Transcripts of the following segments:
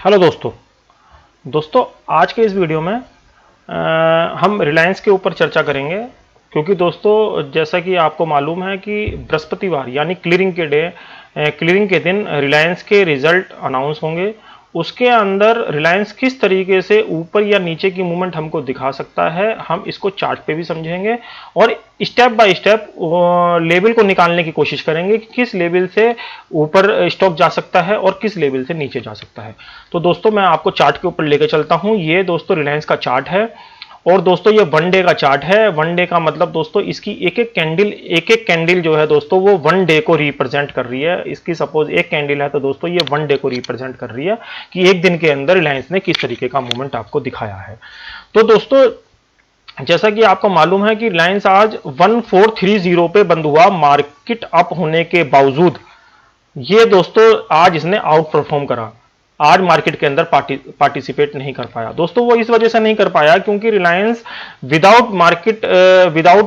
Hello दोस्तों आज के इस वीडियो में हम रिलायंस के ऊपर चर्चा करेंगे। क्योंकि दोस्तों जैसा कि आपको मालूम है कि बृहस्पतिवार यानी क्लियरिंग के दिन रिलायंस के रिजल्ट अनाउंस होंगे। उसके अंदर रिलायंस किस तरीके से ऊपर या नीचे की मूवमेंट हमको दिखा सकता है, हम इसको चार्ट पे भी समझेंगे और स्टेप बाय स्टेप लेवल को निकालने की कोशिश करेंगे कि किस लेवल से ऊपर स्टॉक जा सकता है और किस लेवल से नीचे जा सकता है। तो दोस्तों मैं आपको चार्ट के ऊपर लेकर चलता हूं। ये दोस्तों रिलायंस का चार्ट है और दोस्तों ये वन डे का चार्ट है। वन डे का मतलब दोस्तों इसकी एक एक कैंडल जो है दोस्तों वो वन डे को रिप्रेजेंट कर रही है। इसकी सपोज एक कैंडल है तो दोस्तों ये वन डे को रिप्रेजेंट कर रही है कि एक दिन के अंदर रिलायंस ने किस तरीके का मूवमेंट आपको दिखाया है। तो दोस्तों जैसा कि आपको मालूम है कि रिलायंस आज 1430 पे बंद हुआ। मार्केट अप होने के बावजूद ये दोस्तों आज इसने आउट परफॉर्म करा। आज मार्केट के अंदर पार्टिसिपेट नहीं कर पाया। दोस्तों वो इस वजह से नहीं कर पाया क्योंकि रिलायंस विदाउट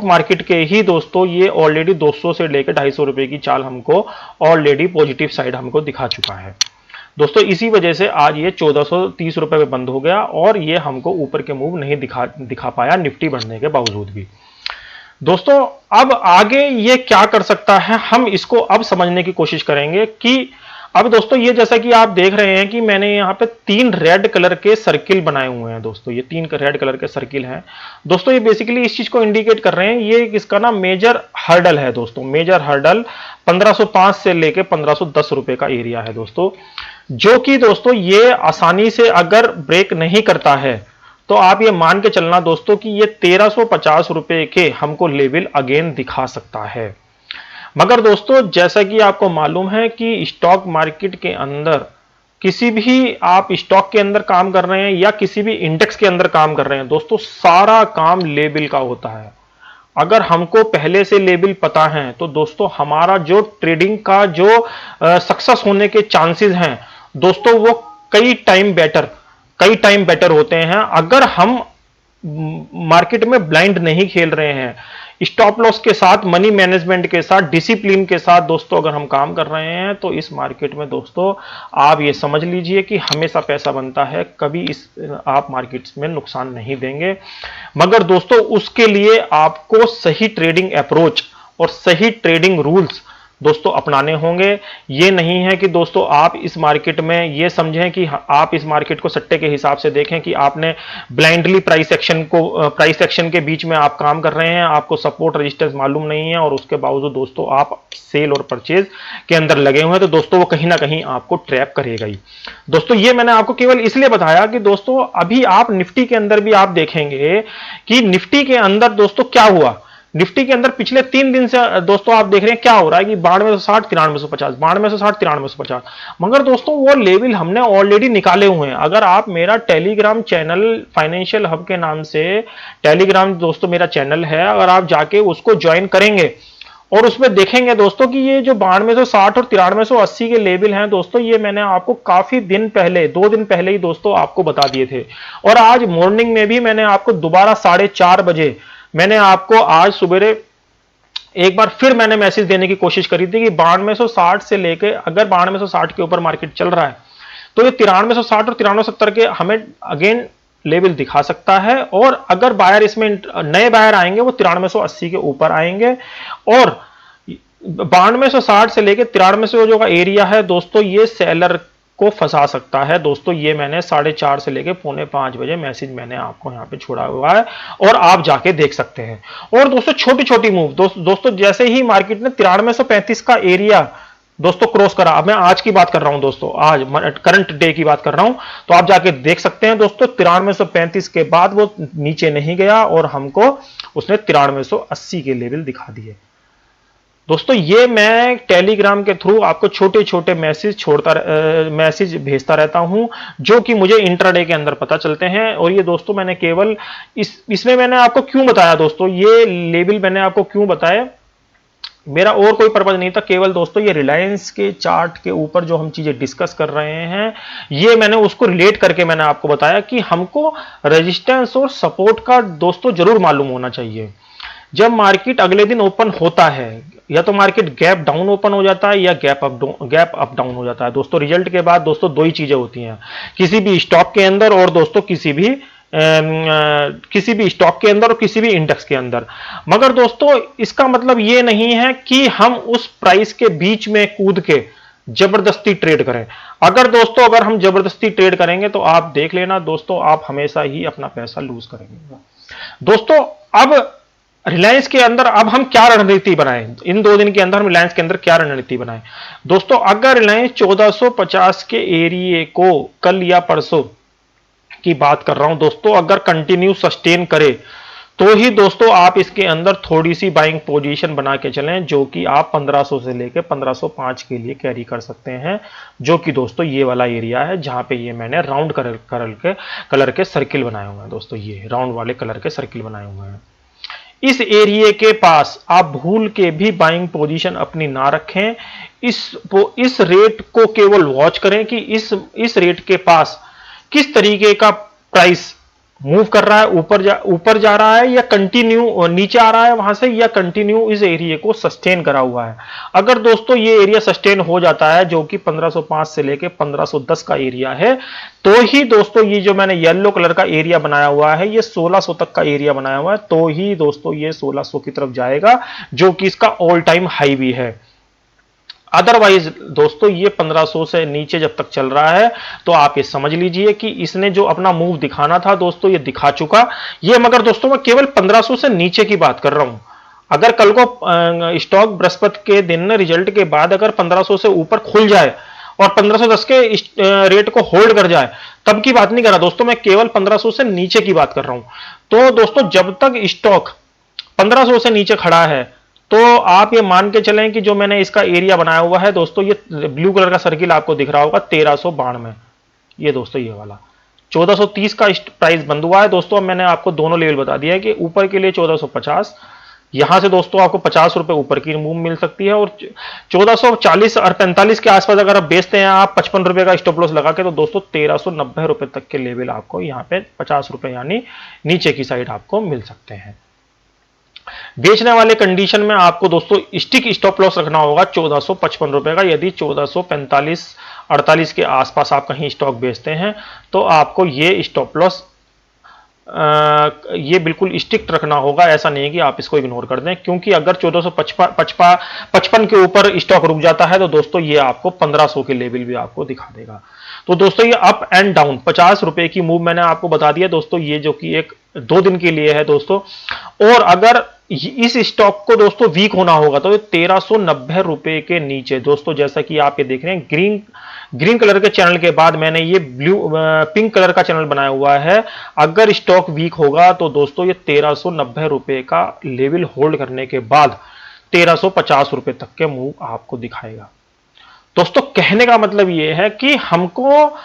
मार्केट के ही दोस्तों ये ऑलरेडी 200 से लेकर 250 रुपए की चाल हमको ऑलरेडी पॉजिटिव साइड हमको दिखा चुका है। दोस्तों इसी वजह से आज ये 1430 रुपए पे बंद हो गया और ये हमको ऊपर के मूव नहीं दिखा पाया निफ्टी बढ़ने के बावजूद भी। दोस्तों अब आगे ये क्या कर सकता है, हम इसको अब समझने की कोशिश करेंगे कि अब दोस्तों ये जैसा कि आप देख रहे हैं कि मैंने यहाँ पे 3 रेड कलर के सर्किल बनाए हुए हैं। दोस्तों ये 3 रेड कलर के सर्किल हैं। दोस्तों ये बेसिकली इस चीज को इंडिकेट कर रहे हैं, ये इसका ना मेजर हर्डल है। दोस्तों मेजर हर्डल 1505 से लेके 1510 रुपए का एरिया है दोस्तों, जो कि दोस्तों ये आसानी से अगर ब्रेक नहीं करता है तो आप ये मान के चलना दोस्तों कि ये 1350 रुपए के हमको लेवल अगेन दिखा सकता है। मगर दोस्तों जैसा कि आपको मालूम है कि स्टॉक मार्केट के अंदर किसी भी आप स्टॉक के अंदर काम कर रहे हैं या किसी भी इंडेक्स के अंदर काम कर रहे हैं, दोस्तों सारा काम लेवल का होता है। अगर हमको पहले से लेवल पता है तो दोस्तों हमारा जो ट्रेडिंग का जो सक्सेस होने के चांसेस हैं दोस्तों वो कई टाइम बेटर होते हैं। अगर हम मार्केट में ब्लाइंड नहीं खेल रहे हैं, स्टॉप लॉस के साथ, मनी मैनेजमेंट के साथ, डिसिप्लिन के साथ दोस्तों अगर हम काम कर रहे हैं तो इस मार्केट में दोस्तों आप ये समझ लीजिए कि हमेशा पैसा बनता है। कभी आप मार्केट्स में नुकसान नहीं देंगे। मगर दोस्तों उसके लिए आपको सही ट्रेडिंग अप्रोच और सही ट्रेडिंग रूल्स दोस्तों अपनाने होंगे। ये नहीं है कि दोस्तों आप इस मार्केट में ये समझें कि आप इस मार्केट को सट्टे के हिसाब से देखें कि आपने ब्लाइंडली प्राइस एक्शन के बीच में आप काम कर रहे हैं, आपको सपोर्ट रेजिस्टेंस मालूम नहीं है और उसके बावजूद दोस्तों आप सेल और परचेज के अंदर लगे हुए हैं, तो दोस्तों वो कहीं ना कहीं आपको ट्रैप करेगा ही। दोस्तों ये मैंने आपको केवल इसलिए बताया कि दोस्तों अभी आप निफ्टी के अंदर भी आप देखेंगे कि निफ्टी के अंदर दोस्तों क्या हुआ। निफ्टी के अंदर पिछले 3 दिन से दोस्तों आप देख रहे हैं क्या हो रहा है कि 9260 9350 9260 9350। मगर दोस्तों वो लेवल हमने ऑलरेडी निकाले हुए हैं। अगर आप मेरा टेलीग्राम चैनल फाइनेंशियल हब के नाम से टेलीग्राम दोस्तों मेरा चैनल है, अगर आप जाके उसको ज्वाइन करेंगे और उसमें देखेंगे दोस्तों कि ये जो 9260 और 9380 के लेवल हैं दोस्तों, ये मैंने आपको काफी दिन पहले 2 दिन पहले ही दोस्तों आपको बता दिए थे। और आज मॉर्निंग में भी मैंने आपको दोबारा 4:30 बजे मैंने आपको आज सुबह एक बार फिर मैंने मैसेज देने की कोशिश करी थी कि 9260 से लेके अगर 9260 के ऊपर मार्केट चल रहा है तो ये 9360 और 9370 के हमें अगेन लेवल दिखा सकता है। और अगर बायर इसमें नए बायर आएंगे वो 9380 के ऊपर आएंगे और 9260 से लेके 9300 जो का एरिया है दोस्तों ये सेलर को फंसा सकता है। दोस्तों ये मैंने 4:30 से लेके 4:45 बजे मैसेज मैंने आपको यहाँ पे छोड़ा हुआ है और आप जाके देख सकते हैं। और दोस्तों छोटी छोटी मूव दोस्तों जैसे ही मार्केट ने 9335 का एरिया दोस्तों क्रॉस करा, अब मैं आज की बात कर रहा हूं दोस्तों, आज करंट डे की बात कर रहा हूं, तो आप जाके देख सकते हैं दोस्तों 9335 के बाद वो नीचे नहीं गया और हमको उसने 9380 के लेवल दिखा दिए। दोस्तों ये मैं टेलीग्राम के थ्रू आपको छोटे छोटे मैसेज भेजता रहता हूं जो कि मुझे इंट्राडे के अंदर पता चलते हैं। और ये दोस्तों मैंने केवल इसमें मैंने आपको क्यों बताया दोस्तों, ये लेवल मैंने आपको क्यों बताया, मेरा और कोई पर्पज नहीं था, केवल दोस्तों ये रिलायंस के चार्ट के ऊपर जो हम चीजें डिस्कस कर रहे हैं ये मैंने उसको रिलेट करके मैंने आपको बताया कि हमको रेजिस्टेंस और सपोर्ट का दोस्तों जरूर मालूम होना चाहिए। जब मार्केट अगले दिन ओपन होता है, या तो मार्केट गैप डाउन ओपन हो जाता है या गैप अप डाउन हो जाता है। दोस्तों रिजल्ट के बाद दोस्तों दो ही चीजें होती हैं, किसी भी स्टॉक के अंदर और दोस्तों किसी भी स्टॉक के अंदर और किसी भी इंडेक्स के अंदर। मगर दोस्तों इसका मतलब ये नहीं है कि हम उस प्राइस के बीच में कूद के जबरदस्ती ट्रेड करें। अगर हम जबरदस्ती ट्रेड करेंगे तो आप देख लेना दोस्तों, आप हमेशा ही अपना पैसा लूज करेंगे। दोस्तों अब रिलायंस के अंदर अब हम क्या रणनीति बनाएं, इन 2 दिन के अंदर हम रिलायंस के अंदर क्या रणनीति बनाएं। दोस्तों अगर रिलायंस 1450 के एरिया को कल या परसों की बात कर रहा हूं दोस्तों, अगर कंटिन्यू सस्टेन करे तो ही दोस्तों आप इसके अंदर थोड़ी सी बाइंग पोजीशन बना के चलें, जो कि आप 1500 से लेकर 1505 के लिए कैरी कर सकते हैं, जो कि दोस्तों ये वाला एरिया है जहां पे ये मैंने राउंड कलर के सर्किल बनाए हुए हैं। दोस्तों ये राउंड वाले कलर के सर्किल बनाए हुए हैं, इस एरिया के पास आप भूल के भी बाइंग पोजीशन अपनी ना रखें। इस रेट को केवल वॉच करें कि इस रेट के पास किस तरीके का प्राइस मूव कर रहा है, ऊपर जा रहा है या कंटिन्यू नीचे आ रहा है वहां से, या कंटिन्यू इस एरिया को सस्टेन करा हुआ है। अगर दोस्तों ये एरिया सस्टेन हो जाता है, जो कि 1505 से लेके 1510 का एरिया है, तो ही दोस्तों ये जो मैंने येलो कलर का एरिया बनाया हुआ है, ये 1600 तक का एरिया बनाया हुआ है, तो ही दोस्तों ये 1600 की तरफ जाएगा, जो कि इसका ऑल टाइम हाई भी है। अदरवाइज दोस्तों ये 1500 से नीचे जब तक चल रहा है तो आप ये समझ लीजिए कि इसने जो अपना मूव दिखाना था दोस्तों ये दिखा चुका ये। मगर दोस्तों मैं केवल 1500 से नीचे की बात कर रहा हूं। अगर कल को स्टॉक बृहस्पति के दिन रिजल्ट के बाद अगर 1500 से ऊपर खुल जाए और 1510 के रेट को होल्ड कर जाए, तब की बात नहीं कर रहा दोस्तों, मैं केवल 1500 से नीचे की बात कर रहा हूं। तो दोस्तों जब तक स्टॉक 1500 से नीचे खड़ा है तो आप ये मान के चलें कि जो मैंने इसका एरिया बनाया हुआ है दोस्तों, ये ब्लू कलर का सर्किल आपको दिख रहा होगा 1392, ये दोस्तों ये वाला 1430 का प्राइस बंद हुआ है दोस्तों। अब मैंने आपको दोनों लेवल बता दिया है कि ऊपर के लिए 1450, यहां से दोस्तों आपको 50 रुपए ऊपर की मूव मिल सकती है, और 1440 और 45 के आसपास अगर आप बेचते हैं आप 55 रुपए का स्टॉप लॉस लगा के, तो दोस्तों 1390 रुपए तक के लेवल आपको यहाँ पे 50 रुपए यानी नीचे की साइड आपको मिल सकते हैं। बेचने वाले कंडीशन में आपको दोस्तों स्टिक स्टॉप लॉस रखना होगा 1455 रुपए का। यदि 1445-48 के आसपास आप कहीं स्टॉक बेचते हैं तो आपको ये स्टॉप लॉस ये बिल्कुल स्ट्रिक्ट रखना होगा। ऐसा नहीं है कि आप इसको इग्नोर कर दें, क्योंकि अगर 1455 के ऊपर स्टॉक रुक जाता है तो दोस्तों ये आपको 1500 के लेवल भी आपको दिखा देगा। तो दोस्तों ये अप एंड डाउन 50 रुपए की मूव मैंने आपको बता दिया दोस्तों, ये जो कि एक 2 दिन के लिए है दोस्तों। और अगर इस स्टॉक को दोस्तों वीक होना होगा तो 1390 रुपए के नीचे दोस्तों, जैसा कि आप ये देख रहे हैं ग्रीन कलर के चैनल के बाद मैंने ये पिंक कलर का चैनल बनाया हुआ है। अगर स्टॉक वीक होगा तो दोस्तों ये 1390 रुपए का लेवल होल्ड करने के बाद 1350 रुपए तक के मूव आपको दिखाएगा। दोस्तों कहने का मतलब ये है कि हमको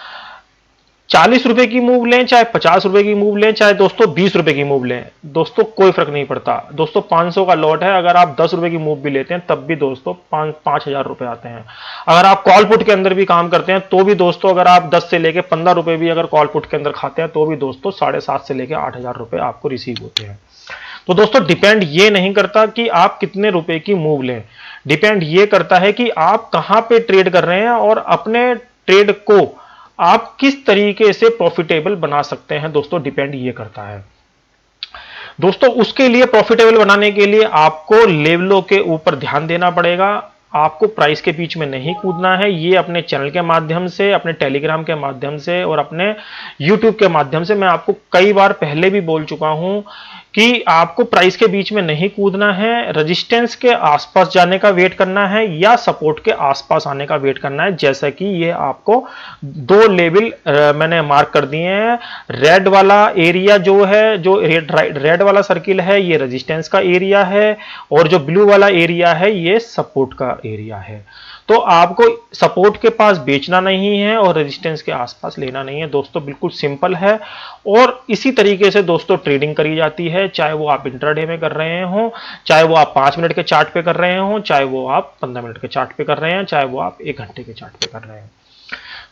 40 रुपए की मूव लें, चाहे 50 रुपए की मूव लें, चाहे दोस्तों 20 रुपए की मूव लें, दोस्तों कोई फर्क नहीं पड़ता। दोस्तों 500 का लॉट है, अगर आप 10 रुपए की मूव भी लेते हैं तब भी दोस्तों 5,000 रुपए आते हैं। अगर आप कॉल पुट के अंदर भी काम करते हैं तो भी दोस्तों, अगर आप 10 से लेके 15 रुपए भी अगर कॉल पुट के अंदर खाते हैं तो भी दोस्तों 7,500 से लेके 8,000 रुपए आपको रिसीव होते हैं। तो दोस्तों डिपेंड ये नहीं करता कि आप कितने रुपए की मूव लें, डिपेंड ये करता है कि आप कहां पे ट्रेड कर रहे हैं और अपने ट्रेड को आप किस तरीके से प्रॉफिटेबल बना सकते हैं दोस्तों, डिपेंड ये करता है। दोस्तों उसके लिए प्रॉफिटेबल बनाने के लिए आपको लेवलों के ऊपर ध्यान देना पड़ेगा, आपको प्राइस के बीच में नहीं कूदना है। ये अपने चैनल के माध्यम से, अपने टेलीग्राम के माध्यम से और अपने यूट्यूब के माध्यम से मैं आपको कई बार पहले भी बोल चुका हूं कि आपको प्राइस के बीच में नहीं कूदना है, रेजिस्टेंस के आसपास जाने का वेट करना है या सपोर्ट के आसपास आने का वेट करना है। जैसा कि ये आपको 2 लेवल मैंने मार्क कर दिए हैं। रेड वाला एरिया जो है, जो रेड वाला सर्किल है, ये रेजिस्टेंस का एरिया है, और जो ब्लू वाला एरिया है ये सपोर्ट का एरिया है। तो आपको सपोर्ट के पास बेचना नहीं है और रेजिस्टेंस के आसपास लेना नहीं है दोस्तों, बिल्कुल सिंपल है। और इसी तरीके से दोस्तों ट्रेडिंग करी जाती है, चाहे वो आप इंट्राडे में कर रहे हो, चाहे वो आप 5 मिनट के चार्ट पे कर रहे हो, चाहे वो आप 15 मिनट के चार्ट पे कर रहे हैं, चाहे वो आप 1 घंटे के चार्ट पे कर रहे हैं।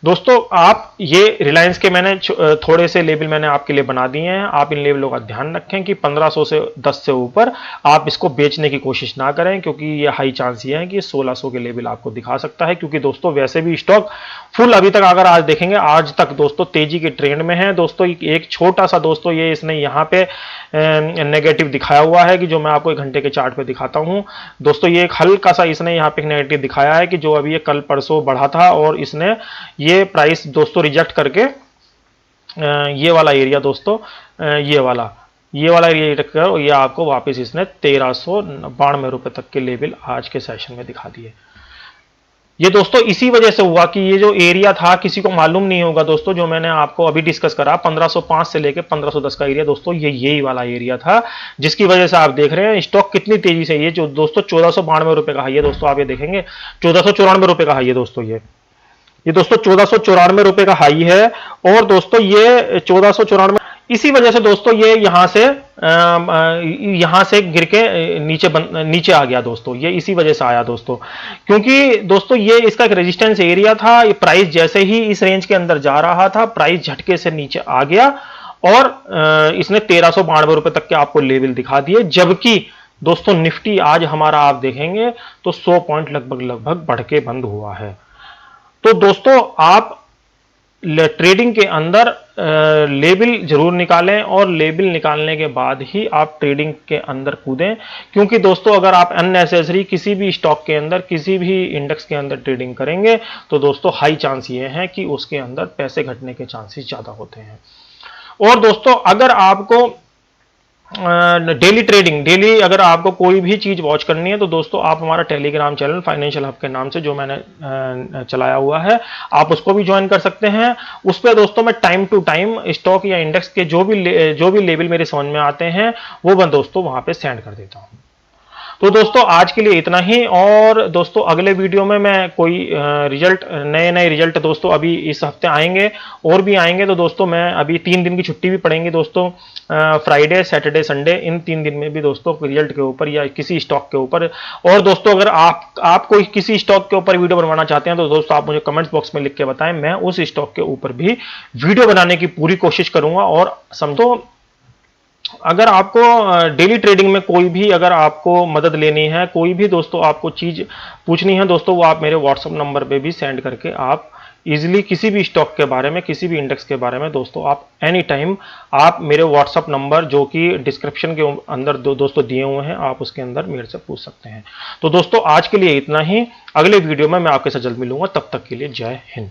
दोस्तों आप ये रिलायंस के मैंने थोड़े से लेवल मैंने आपके लिए बना दिए हैं। आप इन लेवलों का ध्यान रखें कि 1500 से 10 से ऊपर आप इसको बेचने की कोशिश ना करें, क्योंकि ये हाई चांस ये है कि 1600 के लेवल आपको दिखा सकता है। क्योंकि दोस्तों वैसे भी स्टॉक फुल अभी तक अगर आज देखेंगे, आज तक दोस्तों तेजी के ट्रेंड में है। दोस्तों एक छोटा सा दोस्तों ये इसने यहाँ पे नेगेटिव दिखाया हुआ है कि जो मैं आपको 1 घंटे के चार्ट पे दिखाता हूँ। दोस्तों ये एक हल्का सा इसने यहाँ पे नेगेटिव दिखाया है कि जो अभी ये कल परसों बढ़ा था और इसने ये प्राइस दोस्तों रिजेक्ट करके ये वाला एरिया दोस्तों ये वाला एरिया रिजेक्ट कर ये आपको वापस इसने 1392 रुपए तक के लेवल आज के सेशन में दिखा दिए। ये दोस्तों इसी वजह से हुआ कि ये जो एरिया था किसी को मालूम नहीं होगा दोस्तों, जो मैंने आपको अभी डिस्कस करा 1505 से लेके 1510 का एरिया दोस्तों ये यही वाला एरिया था, जिसकी वजह से आप देख रहे हैं स्टॉक कितनी तेजी से ये जो दोस्तों 1492 रुपए का हाई है दोस्तों, आप ये देखेंगे 1494 रुपए का हाई है दोस्तों, ये दोस्तों 1494 रुपए का हाई है। और दोस्तों ये 1494 इसी वजह से दोस्तों ये यहां से गिर के नीचे आ गया दोस्तों, ये इसी वजह से आया दोस्तों, क्योंकि दोस्तों ये इसका एक रेजिस्टेंस एरिया था। ये प्राइस जैसे ही इस रेंज के अंदर जा रहा था प्राइस झटके से नीचे आ गया और इसने 1392 रुपए तक के आपको लेवल दिखा दिए। जबकि दोस्तों निफ्टी आज हमारा आप देखेंगे तो 100 पॉइंट लगभग बढ़ के बंद हुआ है। तो दोस्तों आप ट्रेडिंग के अंदर लेवल जरूर निकालें और लेवल निकालने के बाद ही आप ट्रेडिंग के अंदर कूदें, क्योंकि दोस्तों अगर आप अननेसेसरी किसी भी स्टॉक के अंदर किसी भी इंडेक्स के अंदर ट्रेडिंग करेंगे तो दोस्तों हाई चांस ये है कि उसके अंदर पैसे घटने के चांसेस ज्यादा होते हैं। और दोस्तों अगर आपको डेली अगर आपको कोई भी चीज वॉच करनी है तो दोस्तों आप हमारा टेलीग्राम चैनल फाइनेंशियल हब के नाम से जो मैंने चलाया हुआ है आप उसको भी ज्वाइन कर सकते हैं। उस पर दोस्तों मैं टाइम टू टाइम स्टॉक या इंडेक्स के जो भी लेवल मेरे समझ में आते हैं वो मैं दोस्तों वहां पे सेंड कर देता हूं। तो दोस्तों आज के लिए इतना ही, और दोस्तों अगले वीडियो में मैं कोई नए रिजल्ट दोस्तों अभी इस हफ्ते आएंगे और भी आएंगे। तो दोस्तों मैं अभी 3 दिन की छुट्टी भी पड़ेंगी दोस्तों, फ्राइडे सैटरडे संडे, इन 3 दिन में भी दोस्तों रिजल्ट के ऊपर या किसी स्टॉक के ऊपर। और दोस्तों अगर आप कोई किसी स्टॉक के ऊपर वीडियो बनवाना चाहते हैं तो दोस्तों आप मुझे कमेंट्स बॉक्स में लिख के बताएं, मैं उस स्टॉक के ऊपर भी वीडियो बनाने की पूरी कोशिश करूंगा। और समझो अगर आपको डेली ट्रेडिंग में कोई भी अगर आपको मदद लेनी है, कोई भी दोस्तों आपको चीज पूछनी है दोस्तों, वो आप मेरे व्हाट्सएप नंबर पे भी सेंड करके आप इजीली किसी भी स्टॉक के बारे में किसी भी इंडेक्स के बारे में दोस्तों आप एनी टाइम आप मेरे व्हाट्सएप नंबर जो कि डिस्क्रिप्शन के अंदर दोस्तों दिए हुए हैं आप उसके अंदर मेरे से पूछ सकते हैं। तो दोस्तों आज के लिए इतना ही, अगले वीडियो में मैं आपके साथ जल्द मिलूंगा, तब तक के लिए जय हिंद।